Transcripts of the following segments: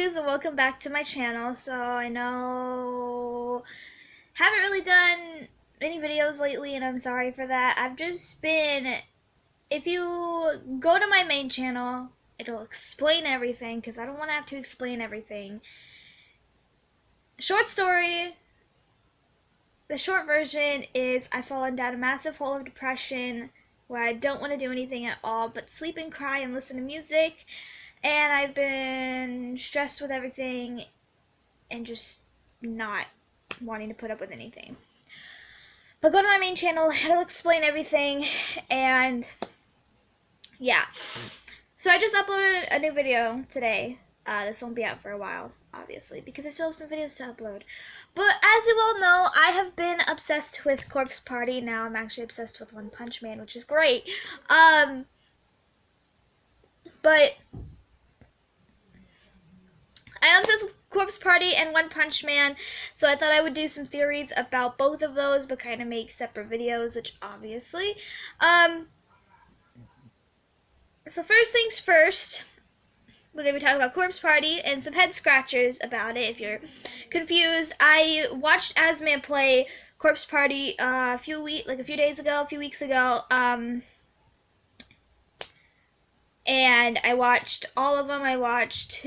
otakus, and welcome back to my channel. So I know haven't really done any videos lately, and I'm sorry for that. I've just been, if you go to my main channel, it'll explain everything because I don't want to have to explain everything. Short story, the short version is I've fallen down a massive hole of depression where I don't want to do anything at all but sleep and cry and listen to music. And I've been stressed with everything and just not wanting to put up with anything. But go to my main channel, it'll explain everything, and yeah. So I just uploaded a new video today. This won't be out for a while, obviously, because I still have some videos to upload. But as you all know, I have been obsessed with Corpse Party. Now I'm actually obsessed with One Punch Man, which is great. But I'm obsessed with Corpse Party and One Punch Man, so I thought I would do some theories about both of those, but kind of make separate videos, which obviously. So first things first, we're going to be talking about Corpse Party and some head scratchers about it, if you're confused. I watched Asman play Corpse Party a few weeks ago, and I watched all of them. I watched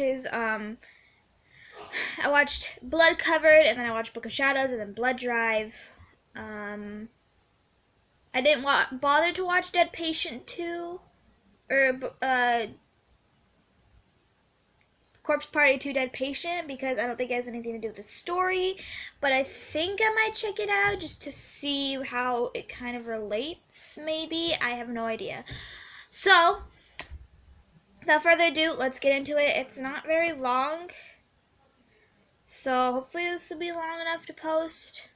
I watched Blood Covered, and then I watched Book of Shadows, and then Blood Drive. I didn't bother to watch Dead Patient 2, or Corpse Party 2 Dead Patient, because I don't think it has anything to do with the story, but I think I might check it out just to see how it kind of relates, maybe. I have no idea. So, without further ado, let's get into it. It's not very long, so hopefully this will be long enough to post.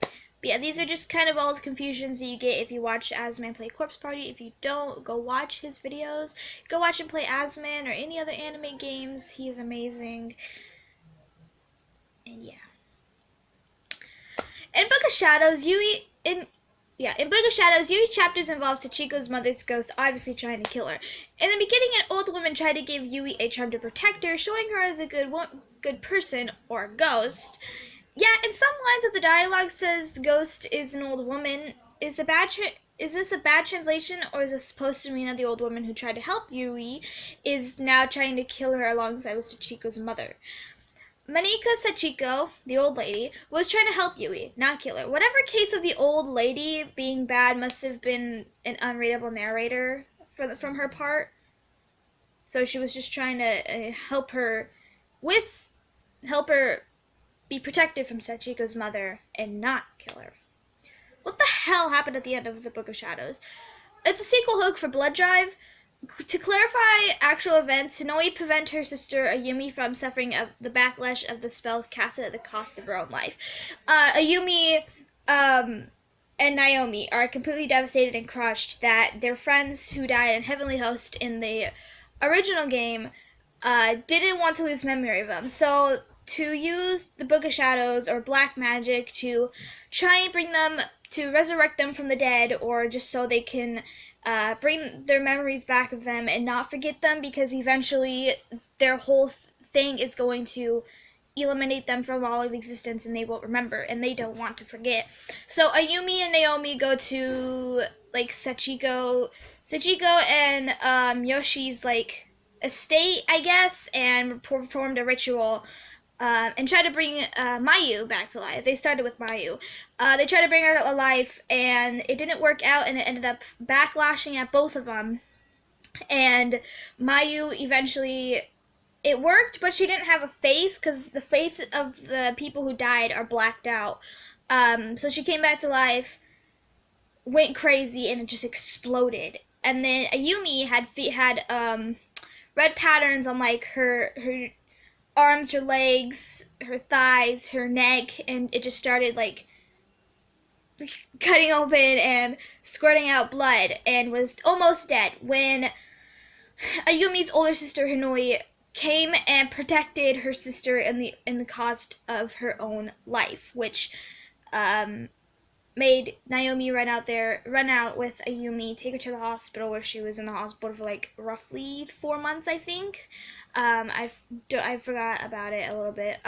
But yeah, these are just kind of all the confusions that you get if you watch Asman play Corpse Party. If you don't, go watch his videos. Go watch him play Asman or any other anime games. He is amazing. And yeah. In Book of Shadows, Yui chapters involve Sachiko's mother's ghost obviously trying to kill her. In the beginning, an old woman tried to give Yui a charm to protect her, showing her as a good person or a ghost. Yeah, in some lines of the dialogue says the ghost is an old woman. Is this a bad translation, or is this supposed to mean that the old woman who tried to help Yui is now trying to kill her alongside with Sachiko's mother? Manika Sachiko, the old lady, was trying to help Yui, not kill her. Whatever case of the old lady being bad must have been an unreadable narrator from her part. So she was just trying to help her be protected from Sachiko's mother and not kill her. What the hell happened at the end of the Book of Shadows? It's a sequel hook for Blood Drive. To clarify actual events, Hinoi prevent her sister Ayumi from suffering of the backlash of the spells casted at the cost of her own life. Ayumi and Naomi are completely devastated and crushed that their friends who died in Heavenly Host in the original game didn't want to lose memory of them. So to use the Book of Shadows or black magic to try and resurrect them from the dead, or just so they can bring their memories back of them and not forget them, because eventually their whole thing is going to eliminate them from all of existence and they won't remember, and they don't want to forget. So Ayumi and Naomi go to Sachiko and Yoshi's estate, I guess, and performed a ritual and tried to bring Mayu back to life. They started with Mayu. They tried to bring her to life, and it didn't work out, and it ended up backlashing at both of them. And Mayu eventually, it worked, but she didn't have a face, because the face of the people who died are blacked out. So she came back to life, went crazy, and it just exploded. And then Ayumi had red patterns on her arms, her legs, her thighs, her neck, and it just started cutting open and squirting out blood, and was almost dead when Ayumi's older sister Hinoi came and protected her sister in the cost of her own life, which made Naomi run out with Ayumi, take her to the hospital, where she was in the hospital for like roughly 4 months, I think. I forgot about it a little bit.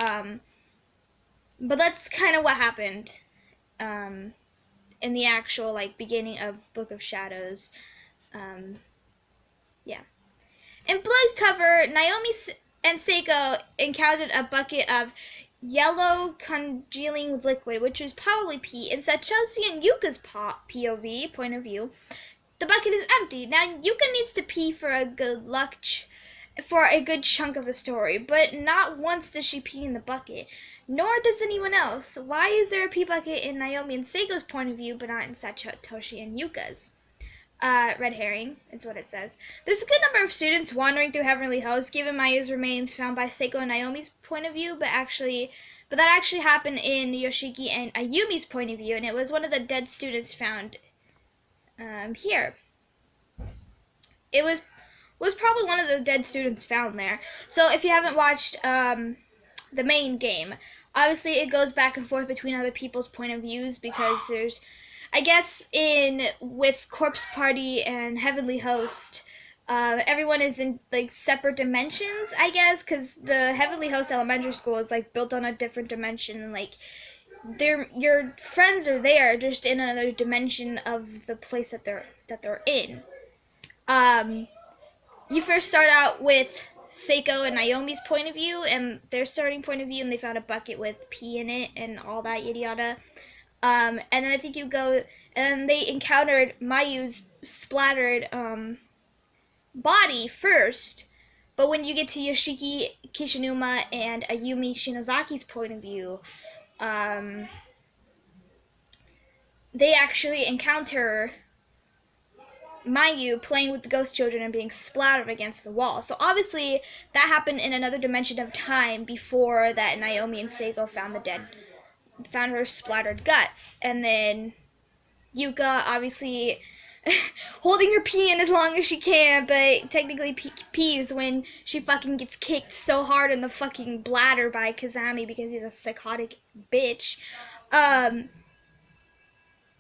But that's kind of what happened in the actual like beginning of Book of Shadows. Yeah. In Blood Cover, Naomi and Seiko encountered a bucket of yellow congealing liquid, which was probably pee. In Chelsea and Yuka's POV, point of view, the bucket is empty. Now, Yuka needs to pee for a good chunk of the story, but not once does she pee in the bucket, nor does anyone else. Why is there a pee bucket in Naomi and Seiko's point of view, but not in Satoshi and Yuka's? Red herring, is what it says. There's a good number of students wandering through Heavenly Host, given Mayu's remains found by Seiko and Naomi's point of view, but that actually happened in Yoshiki and Ayumi's point of view, and it was one of the dead students found here. It was probably one of the dead students found there. So if you haven't watched the main game, obviously it goes back and forth between other people's point of views, because there's, I guess, with Corpse Party and Heavenly Host, everyone is in like separate dimensions, I guess, because the Heavenly Host Elementary School is like built on a different dimension, and like your friends are there, just in another dimension of the place that they're in. You first start out with Seiko and Naomi's point of view, and their starting point of view, and they found a bucket with pee in it and all that yada yada. And then I think and they encountered Mayu's splattered body first, but when you get to Yoshiki Kishinuma and Ayumi Shinozaki's point of view, they actually encounter Mayu playing with the ghost children and being splattered against the wall. So obviously that happened in another dimension of time before that Naomi and Seiko found her splattered guts. And then Yuka obviously holding her pee in as long as she can, but technically pees when she fucking gets kicked so hard in the fucking bladder by Kazami because he's a psychotic bitch.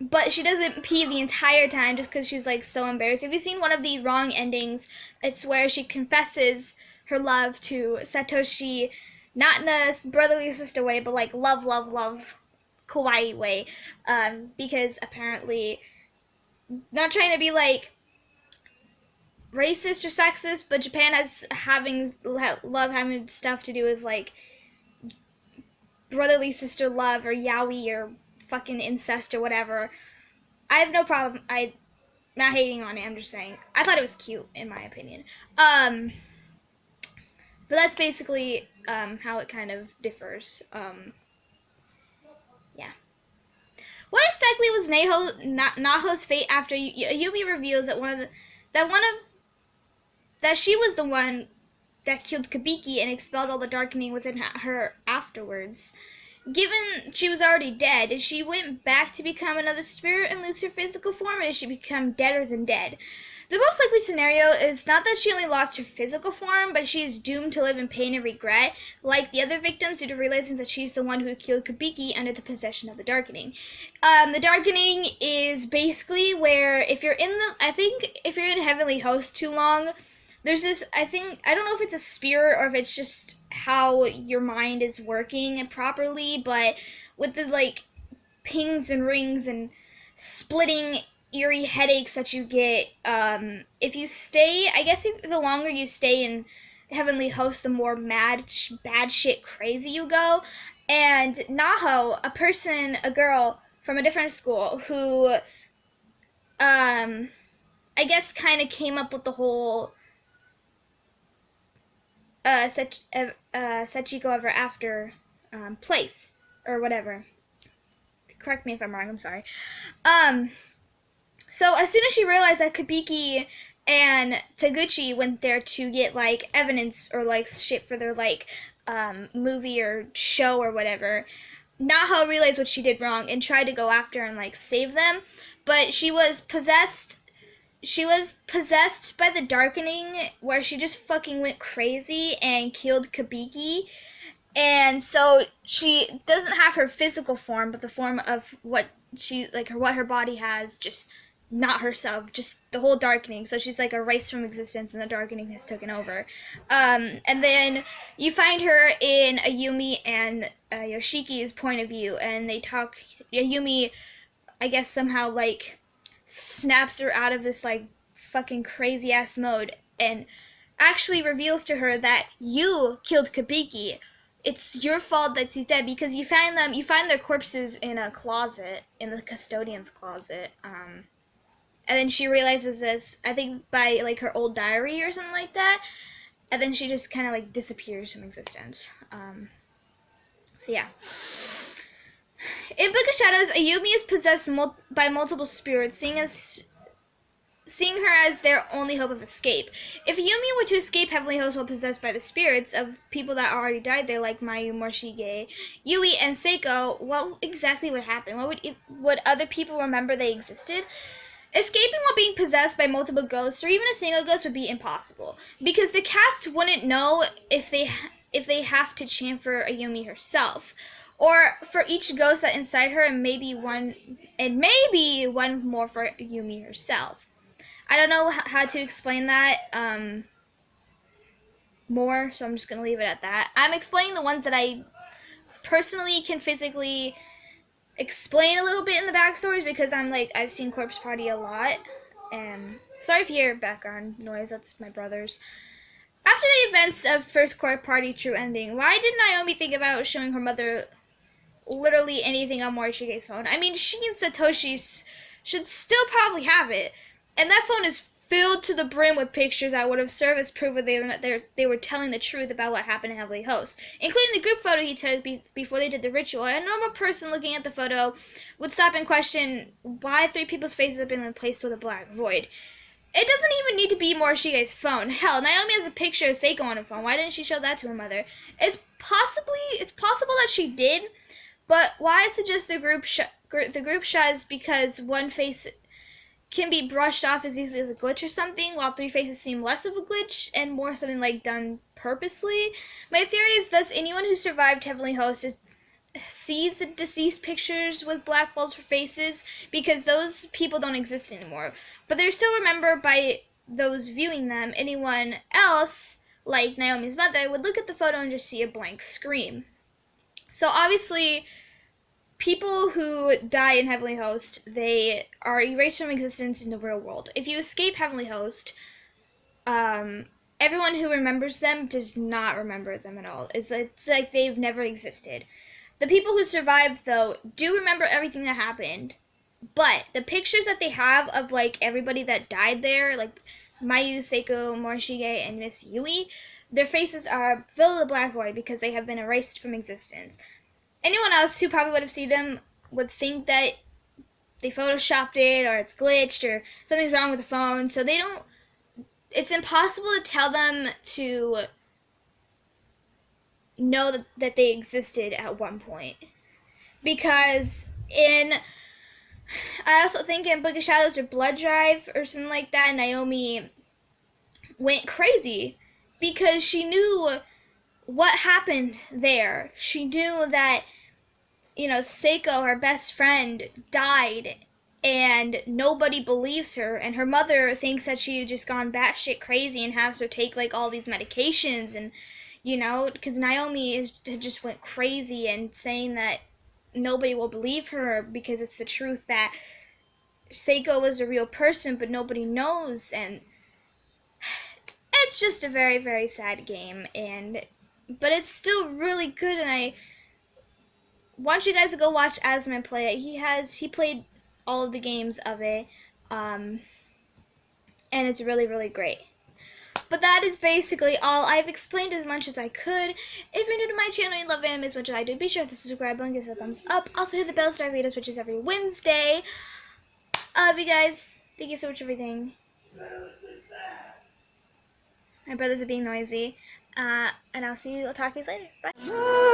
But she doesn't pee the entire time just because she's like so embarrassed. If you've seen one of the wrong endings, it's where she confesses her love to Satoshi, not in a brotherly sister way, but like love, kawaii way. Because apparently, not trying to be like racist or sexist, but Japan has love having stuff to do with like brotherly sister love or yaoi or fucking incest or whatever. I have no problem. I'm not hating on it. I'm just saying I thought it was cute in my opinion. But that's basically how it kind of differs. Yeah. What exactly was Naho's fate after Yumi reveals that she was the one that killed Kabiki and expelled all the darkening within her afterwards? Given she was already dead, did she went back to become another spirit and lose her physical form, or did she become deader than dead? The most likely scenario is not that she only lost her physical form, but she is doomed to live in pain and regret, like the other victims, due to realizing that she's the one who killed Kabiki under the possession of the darkening. The darkening is basically where if you're in Heavenly Host too long, there's this, I don't know if it's a spirit or if it's just how your mind is working properly, but with the, like, pings and rings and splitting eerie headaches that you get, if you stay, the longer you stay in Heavenly Host, the more bad shit crazy you go. And Naho, a girl from a different school who, I guess kind of came up with the whole Sachiko Ever After place, or whatever. Correct me if I'm wrong, I'm sorry. So as soon as she realized that Kabiki and Taguchi went there to get, like, evidence or, like, shit for their, like, movie or show or whatever, Naho realized what she did wrong and tried to go after and, like, save them, but she was possessed by the darkening, where she just fucking went crazy and killed Kabiki. And so she doesn't have her physical form, but the form of what she like what her body has, just not herself, just the whole darkening. So she's like erased from existence, and the darkening has taken over. And then you find her in Ayumi and Yoshiki's point of view, and they talk. Ayumi, I guess, somehow like snaps her out of this like fucking crazy ass mode, and actually reveals to her that you killed Kabiki. It's your fault that she's dead, because you find their corpses in a closet, in the custodian's closet. And then she realizes this, I think, by like her old diary or something like that. And then she just kind of like disappears from existence. So yeah. In Book of Shadows, Ayumi is possessed by multiple spirits, seeing her as their only hope of escape. If Ayumi were to escape Heavenly Host while possessed by the spirits of people that already died there, like Mayu, Morishige, Yui, and Seiko, what exactly would happen? Would other people remember they existed? Escaping while being possessed by multiple ghosts, or even a single ghost, would be impossible, because the cast wouldn't know if they have to chant for Ayumi herself, or for each ghost that inside her, and maybe one more for Ayumi herself. I don't know how to explain that more, so I'm just going to leave it at that. I'm explaining the ones that I personally can physically explain a little bit in the backstories, because I've seen Corpse Party a lot. And sorry if you hear background noise, that's my brothers. After the events of first Corpse Party True Ending, why did Naomi think about showing her mother literally anything on Morishige's phone? I mean, she and Satoshi should still probably have it. And that phone is filled to the brim with pictures that would have served as proof that they were telling the truth about what happened to Heavenly Host, including the group photo he took before they did the ritual. A normal person looking at the photo would stop and question why 3 people's faces have been replaced with a black void. It doesn't even need to be Morishige's phone. Hell, Naomi has a picture of Seiko on her phone. Why didn't she show that to her mother? It's possible that she did, but why I suggest the group shot is because one face can be brushed off as easily as a glitch or something, while 3 faces seem less of a glitch and more something like done purposely. My theory is thus anyone who survived Heavenly Host sees the deceased pictures with black holes for faces, because those people don't exist anymore. But they're still remembered by those viewing them. Anyone else, like Naomi's mother, would look at the photo and just see a blank screen. So obviously, people who die in Heavenly Host, they are erased from existence in the real world. If you escape Heavenly Host, everyone who remembers them does not remember them at all. It's like they've never existed. The people who survived, though, do remember everything that happened, but the pictures that they have of, like, everybody that died there, like Mayu, Seiko, Morishige, and Miss Yui, their faces are filled with a black void because they have been erased from existence. Anyone else who probably would have seen them would think that they photoshopped it, or it's glitched, or something's wrong with the phone, so it's impossible to tell them to know that they existed at one point. Because I also think in Book of Shadows or Blood Drive or something like that, Naomi went crazy because she knew what happened there. She knew that, Seiko, her best friend, died, and nobody believes her, and her mother thinks that she had just gone batshit crazy and has her take, like, all these medications, and, because Naomi just went crazy and saying that nobody will believe her because it's the truth that Seiko was a real person, but nobody knows, and it's just a very, very sad game, but it's still really good, and I want you guys to go watch Asman play it. He played all of the games of it, and it's really, really great. But that is basically all. I've explained as much as I could. If you're new to my channel and you love anime as much as I do, be sure to subscribe button, give us a thumbs up. Also hit the bell so I videos, which is every Wednesday. I love you guys. Thank you so much for everything. My brothers are being noisy. And I'll talk to you later. Bye.